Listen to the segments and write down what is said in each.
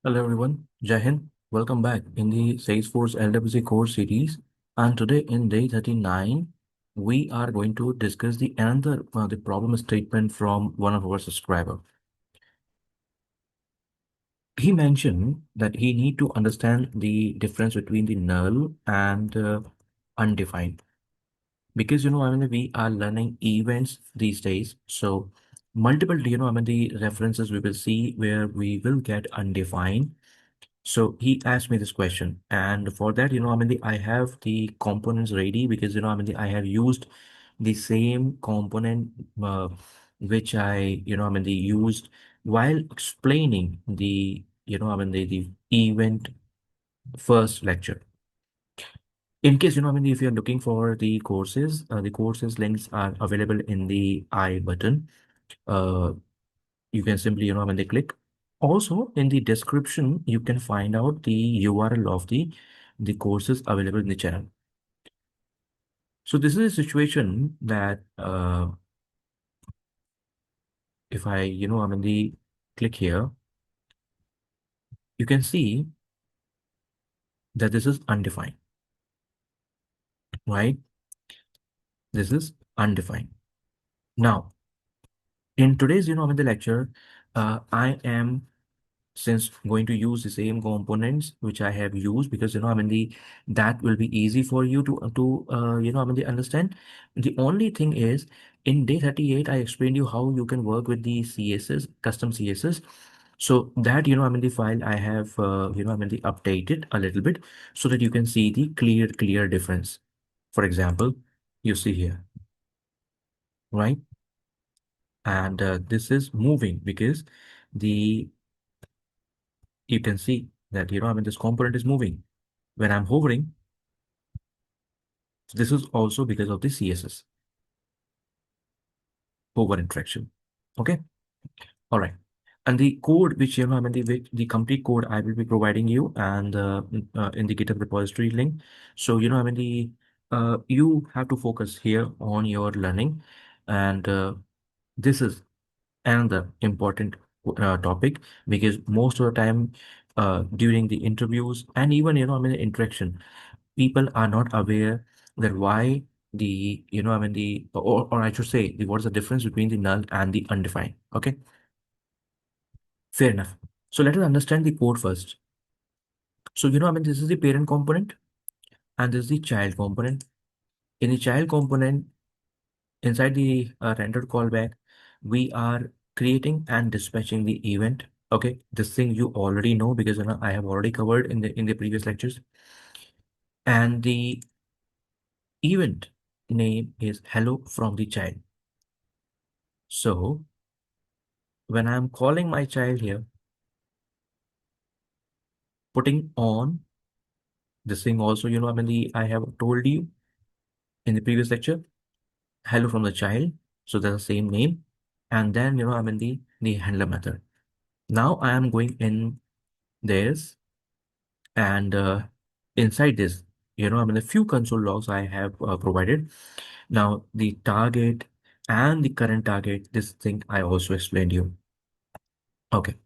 Hello everyone, Jai Hind. Welcome back in the Salesforce LWC course series. And today in day 39, we are going to discuss the problem statement from one of our subscriber. He mentioned that he need to understand the difference between the null and undefined. Because we are learning events these days. So multiple the references we will see where we will get undefined. So he asked me this question, and for that, I have the components ready because I have used the same component which I used while explaining the event first lecture. In case if you're looking for the courses links are available in the I button. Uh, you can simply they click. Also in the description you can find out the URL of the courses available in the channel. So this is a situation that if I the click here, you can see that this is undefined, right? This is undefined. Now in today's the lecture, I am since going to use the same components which I have used because that will be easy for you to understand. The only thing is in day 38 I explained you how you can work with the CSS, custom CSS. So that the file I have the updated a little bit so that you can see the clear difference. For example, you see here, right? And this is moving because the you can see that this component is moving when I'm hovering. This is also because of the CSS hover interaction. Okay, all right. And the code which the complete code I will be providing you and in the GitHub repository link. So you have to focus here on your learning, and this is another important topic because most of the time during the interviews and even interaction, people are not aware that why the the or I should say the what's the difference between the null and the undefined. Okay, fair enough. So let us understand the code first. So this is the parent component and this is the child component. In the child component, inside the rendered callback, we are creating and dispatching the event. Okay, this thing you already know because I have already covered in the previous lectures. And the event name is hello from the child. So when I'm calling my child here, putting on this thing also, I have told you in the previous lecture, hello from the child. So that's the same name. And then, the handler method. Now I am going in this and inside this, a few console logs I have provided. Now the target and the current target, this thing I also explained you. Okay.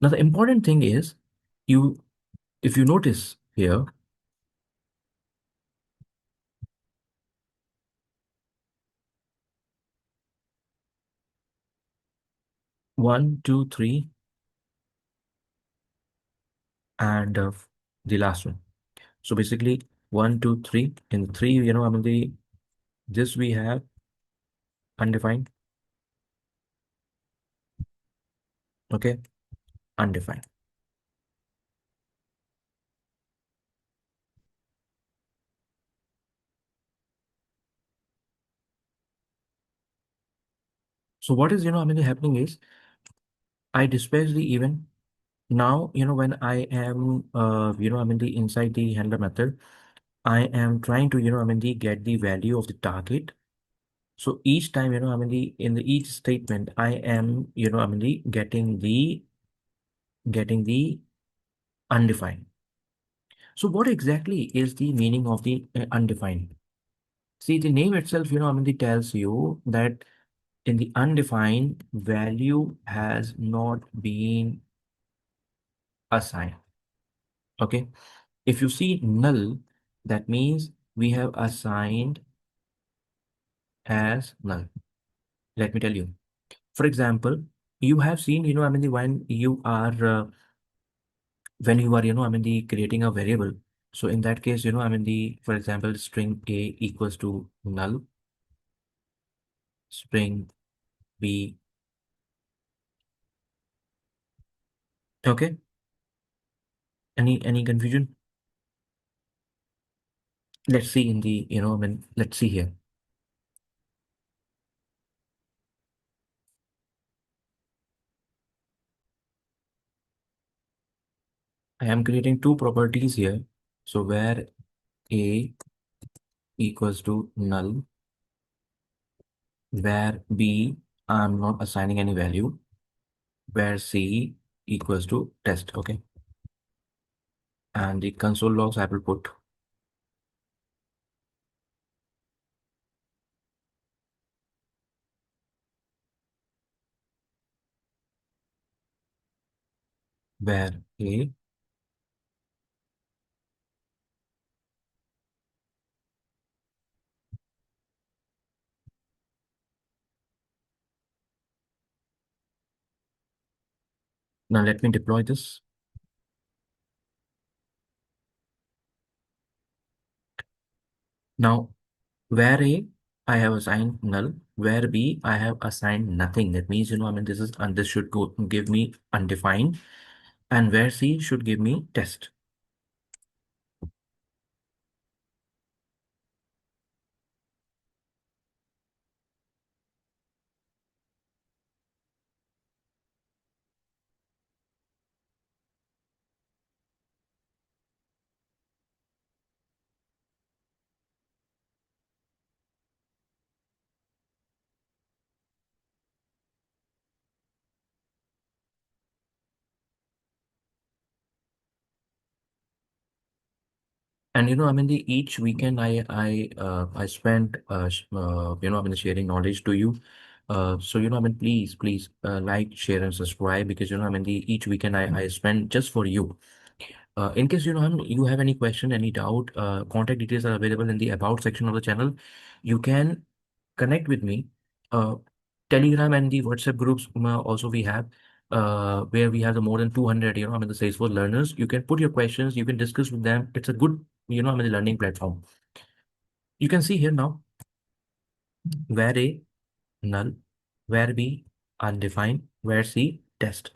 Now the important thing is you, if you notice here, 1, 2, 3, and the last one. So basically 1, 2, 3. In three, this we have undefined. Okay, undefined. So what is happening is I dispatch the event. Now when I am the inside the handler method, I am trying to the get the value of the target. So each time the in the each statement I am the getting the undefined. So what exactly is the meaning of the undefined? See, the name itself, tells you that in the undefined value has not been assign. Okay. If you see null, that means we have assigned as null. Let me tell you. For example, you have seen, when you are, creating a variable. So in that case, for example, string A equals to null, string B. Okay. Any confusion? Let's see in the, let's see here. I am creating two properties here. So where A equals to null, where B, I'm not assigning any value, where C equals to test. Okay. And the console logs I will put where A. Now let me deploy this. Now where A, I have assigned null. Where B, I have assigned nothing. That means, this is, and this should go give me undefined. And where C should give me test. And the each weekend I spent sharing knowledge to you. So please like, share, and subscribe, because the each weekend I spend just for you. In case you have any question, any doubt, contact details are available in the about section of the channel. You can connect with me. Uh, Telegram and the WhatsApp groups also we have, where we have the more than 200, the Salesforce learners. You can put your questions, you can discuss with them. It's a good, the learning platform. You can see here now, where A, null, where B, undefined, where C, test.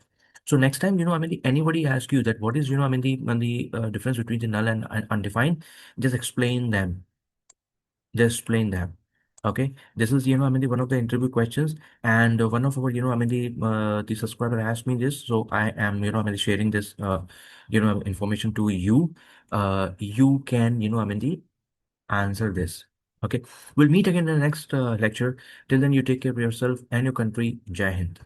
So next time, anybody asks you that what is, difference between the null and undefined, just explain them. Just explain them. Okay. This is, one of the interview questions, and one of our, the subscriber asked me this, so I am, sharing this, information to you. You can, the answer this. Okay. We'll meet again in the next lecture. Till then, you take care of yourself and your country. Jai Hind.